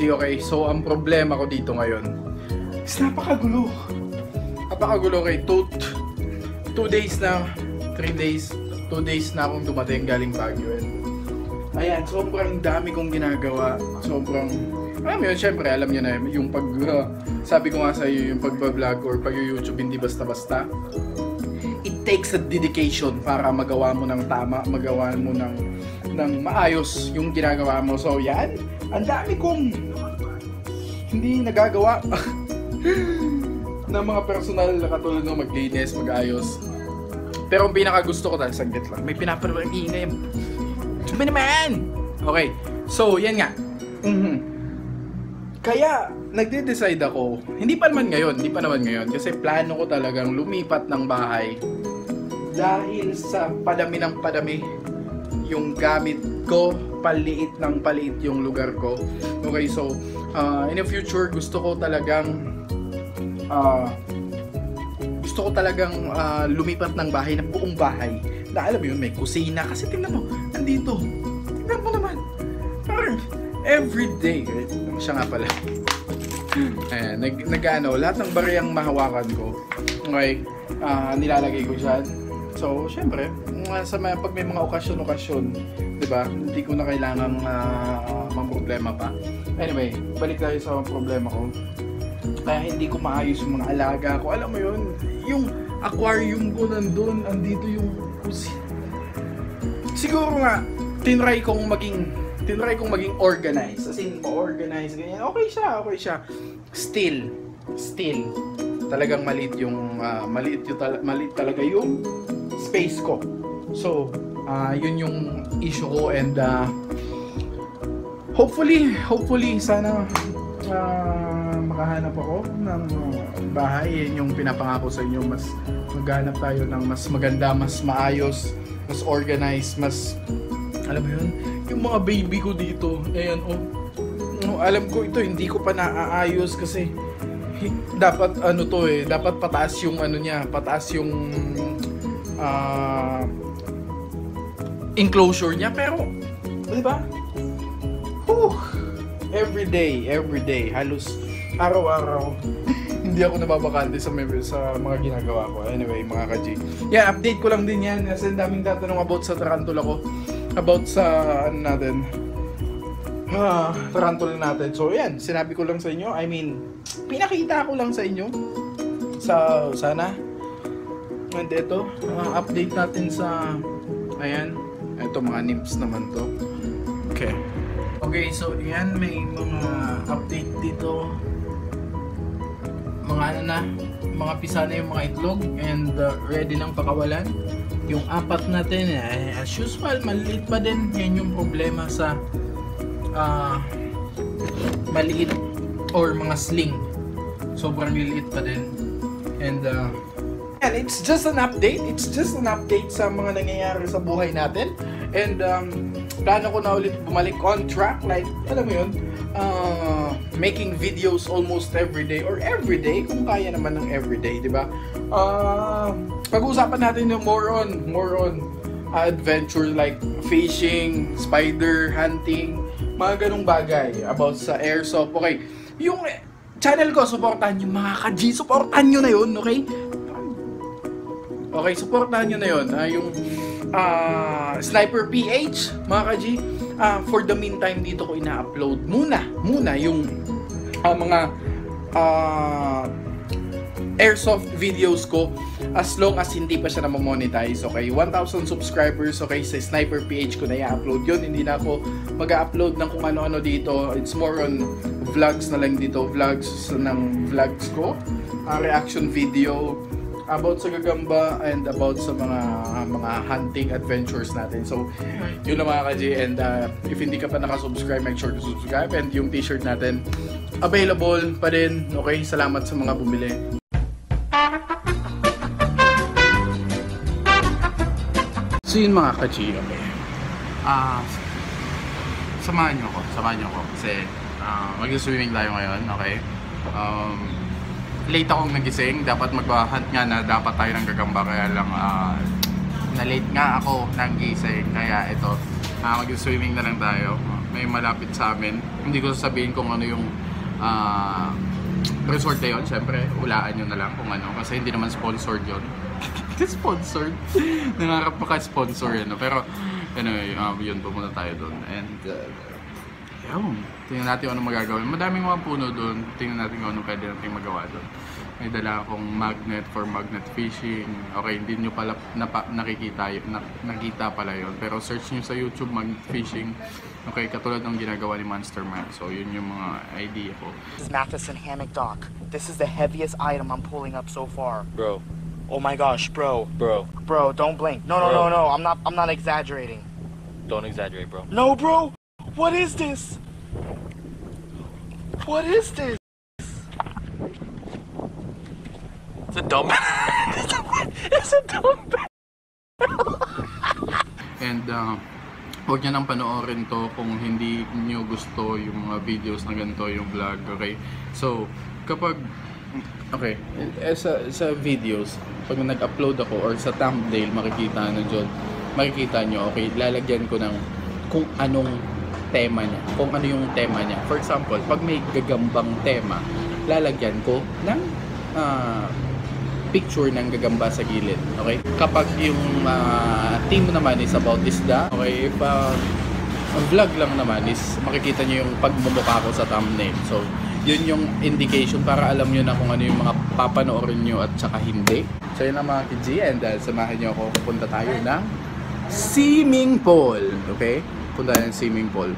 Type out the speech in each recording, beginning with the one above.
Kaji, okay? So, ang problema ko dito ngayon is napakagulo. Napakagulo, okay? 2 days na, 3 days, 2 days na akong dumating galing Baguio. Ayan, sobrang dami kong ginagawa. Sobrang, alam yun, syempre, alam nyo na yung pag, sabi ko nga sa iyo, yung pag-vlog or pag-YouTube, hindi basta-basta. It takes a dedication para magawa mo ng tama, magawa mo ng maayos yung ginagawa mo. So, yan. Ang dami kong hindi nagagawa ng mga personal na katulad ng maglinis, mag-ayos. Pero ang pinaka gusto ko dahil saglit lang, may pinapanood ang ingay. Sabi naman! Okay, so yan nga. Kaya nagde-decide ako, hindi pa naman ngayon kasi plano ko talagang lumipat ng bahay dahil sa padami ng padami yung gamit ko, paliit ng paliit yung lugar ko. Okay, so in the future gusto ko talagang lumipat ng bahay, ng buong bahay na alam mo yun, may kusina. Kasi tingnan mo, andito, tingnan mo naman, parang everyday, siya nga pala. Ayan, lahat ng bariyang mahawakan ko, okay, nilalagay ko dyan. So, syempre, pag may mga okasyon, diba, hindi ko na kailangang problema pa. Anyway, balik tayo sa problema ko. Kaya hindi ko maayos yung mga alaga ko. Alam mo yun, yung aquarium ko nandun, andito yung kusina. Siguro nga, tinry kong maging organized. As in, ma-organize, ganyan. Okay siya. Still, talagang maliit talaga yung space ko. So, yun yung issue ko, and hopefully sana makahanap ako ng bahay. Yan yung pinapangako sa inyo, mas maghanap tayo ng mas maganda, mas maayos, mas organized, mas alam mo yun, yung mga baby ko dito, ayan, alam ko ito hindi ko pa naaayos kasi dapat dapat pataas yung enclosure niya, pero di ba? Every day, halos araw-araw hindi ako nababakante sa mga ginagawa ko. Anyway, mga ka-G, yan, update ko lang din yan kasi daming tatanong about sa tarantula ko, about sa tarantula natin. So yan, sinabi ko lang sa inyo, I mean, pinakita ko lang sa inyo sana. And ito, update natin sa, ayan, ito mga nymphs naman to. Okay, so yan, may mga update dito. Mga pisa na yung mga itlog and ready ng pakawalan. Yung 4 natin, as usual, maliit pa din. Yan yung problema sa maliit or mga sling. Sobrang liliit pa din. And it's just an update. Sa mga nangyayari sa buhay natin. And plano ko na ulit bumalik on track, like, alam mo yun, making videos almost everyday or everyday kung kaya naman ng everyday, di ba? Pag-uusapan natin yung more on adventure like fishing, spider hunting, mga ganung bagay about sa airsoft. Okay, yung channel ko, supportahan nyo mga ka-G, supportahan nyo na yun, okay? Okay, supportahan nyo na yun. Yung Sniper PH, mga ka-G. For the meantime, dito ko ina-upload muna yung mga airsoft videos ko as long as hindi pa siya na-monetize. Okay, 1,000 subscribers, okay, sa Sniper PH ko na i-upload yun. Hindi na ako mag-upload ng kung ano-ano dito. It's more on vlogs na lang dito, vlogs ko, reaction video about sa gagamba and about sa mga hunting adventures natin. So, yun lang mga ka-G. And if hindi ka pa nakasubscribe, make sure to subscribe. And yung t-shirt natin, available pa din. Okay, salamat sa mga bumili. So yun mga ka-G, okay. Samahan nyo ko kasi mag-swimming tayo ngayon, okay. Late akong nagising, dapat mag-hunt nga na dapat tayo ng gagamba, kaya lang na-late nga ako nagising, kaya ito, mag-swimming na lang tayo. May malapit sa amin, Hindi ko sasabihin kung ano yung resort na yun. Siyempre, hulaan nyo na lang kung ano. Kasi hindi naman sponsored yun. Sponsored? Nangarap pa ka-sponsor yun. Pero, anyway, yun, pumunta tayo doon. And, yun. Tingnan natin kung ano magagawin. Madaming mga puno doon. Tingnan natin kung ano pwede natin magawa doon. May dala akong magnet for magnet fishing. Okay, hindi nyo pala nakita pala yun. Pero search nyo sa YouTube magnet fishing. Okay, katulad ng ginagawa ni Monster Man. So, yun yung mga idea ko. Matheson hammock dock. This is the heaviest item I'm pulling up so far. Bro. Oh my gosh, bro. Bro. Bro, don't blink. No, I'm not exaggerating. Don't exaggerate, bro. No, bro. What is this? What is this? It's a dumbbell. It's a dumbbell. And huwag nyo nang panoorin to kung hindi nyo gusto yung mga videos na ganito, yung vlog, okay? So, kapag okay, sa videos, pag nag-upload ako or sa thumbnail, makikita nyo, okay, lalagyan ko ng kung anong tema niya, kung ano yung tema niya. For example, pag may gagambang tema, lalagyan ko ng picture ng gagamba sa gilid, okay? Kapag yung theme naman is about isda, okay, ang vlog lang naman is makikita nyo yung pagmumukha ko sa thumbnail. So, yun yung indication para alam nyo na kung ano yung mga papanoorin nyo at saka hindi. So yun ang mga KG, and samahan nyo ako, pupunta tayo ng swimming pool. Okay? Punta tayo ng swimming pool.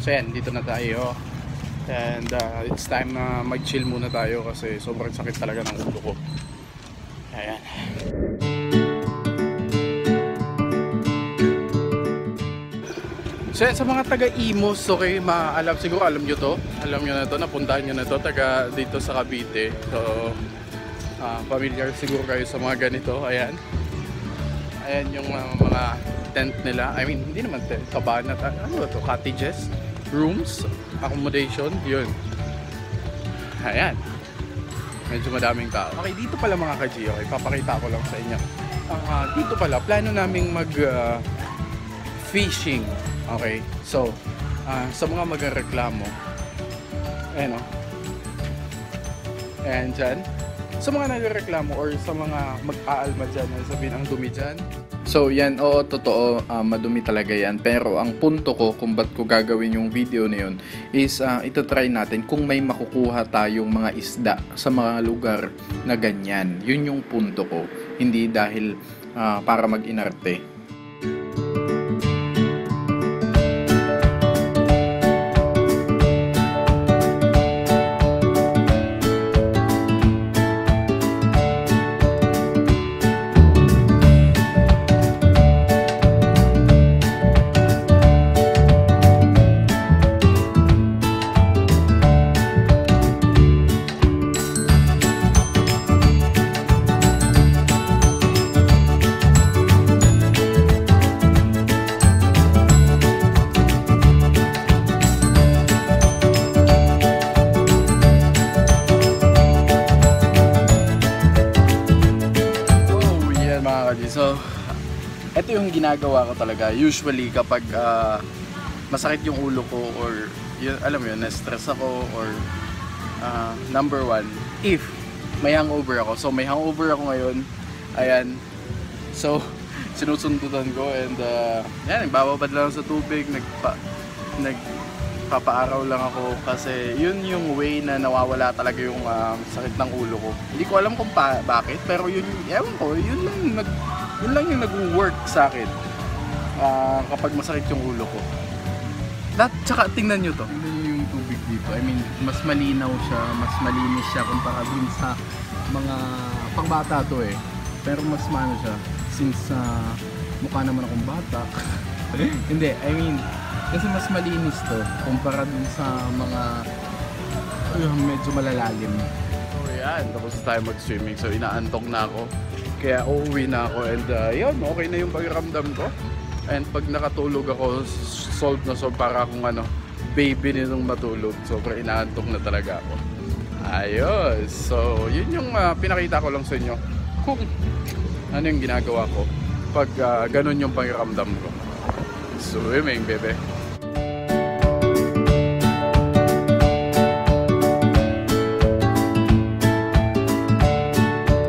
So yan, dito na tayo. And it's time na mag-chill muna tayo kasi sobrang sakit talaga ng ulo ko. Ayan. So yan, sa mga taga-Imos, okay, siguro alam nyo to. Alam nyo na to, napuntahan nyo na to, taga dito sa Cavite. So, familiar siguro kayo sa mga ganito. Ayan. Ayan yung mga tent nila. I mean, hindi naman tent, cabana, ano to, cottages, rooms, accommodation, yun. Ayan. Medyo madaming tao. Okay, dito pala mga ka-G, okay, papakita ko lang sa inyo. Dito pala, plano naming fishing. Okay, so, sa mga magreklamo, ayan o. Ayan dyan. Sa mga nagreklamo or sa mga mag-aalma dyan, sabihin ang dumi dyan. So yan, oo, totoo, madumi talaga yan. Pero ang punto ko kung ba't ko gagawin yung video na yun is ito-try natin kung may makukuha tayong mga isda sa mga lugar na ganyan. Yun yung punto ko, hindi dahil para mag-inarte. So, ito yung ginagawa ko talaga. Usually, kapag masakit yung ulo ko or, alam mo yun, na-stress ako or number one, if may hangover ako. So, may hangover ako ngayon. Ayan. So, sinusundutan ko and yan, nagbababad lang sa tubig, nagpapaaraw lang ako kasi yun yung way na nawawala talaga yung sakit ng ulo ko. Hindi ko alam kung bakit, pero yun, ewan ko, yun lang yung nag-work sa akin kapag masakit yung ulo ko. Tsaka tingnan nyo to. Tingnan nyo yung tubig dito. I mean, mas malinaw siya, mas malinis siya kumpara dun sa mga pangbata to eh. Pero mas maano siya since mukha naman akong bata. Hindi, I mean, kasi mas malinis to kumpara dun sa mga Ayun, medyo malalalim. So yan, tapos tayo mag-swimming. So inaantok na ako. Kaya uuwi na ako. And yun, okay na yung pakiramdam ko. And pag nakatulog ako, solve na solve para akong baby nitong matulog. Sobrang inaantok na talaga ako. Ayos. So yun yung pinakita ko lang sa inyo. Kung ano yung ginagawa ko pag ganun yung pakiramdam ko. Swimming, bebe.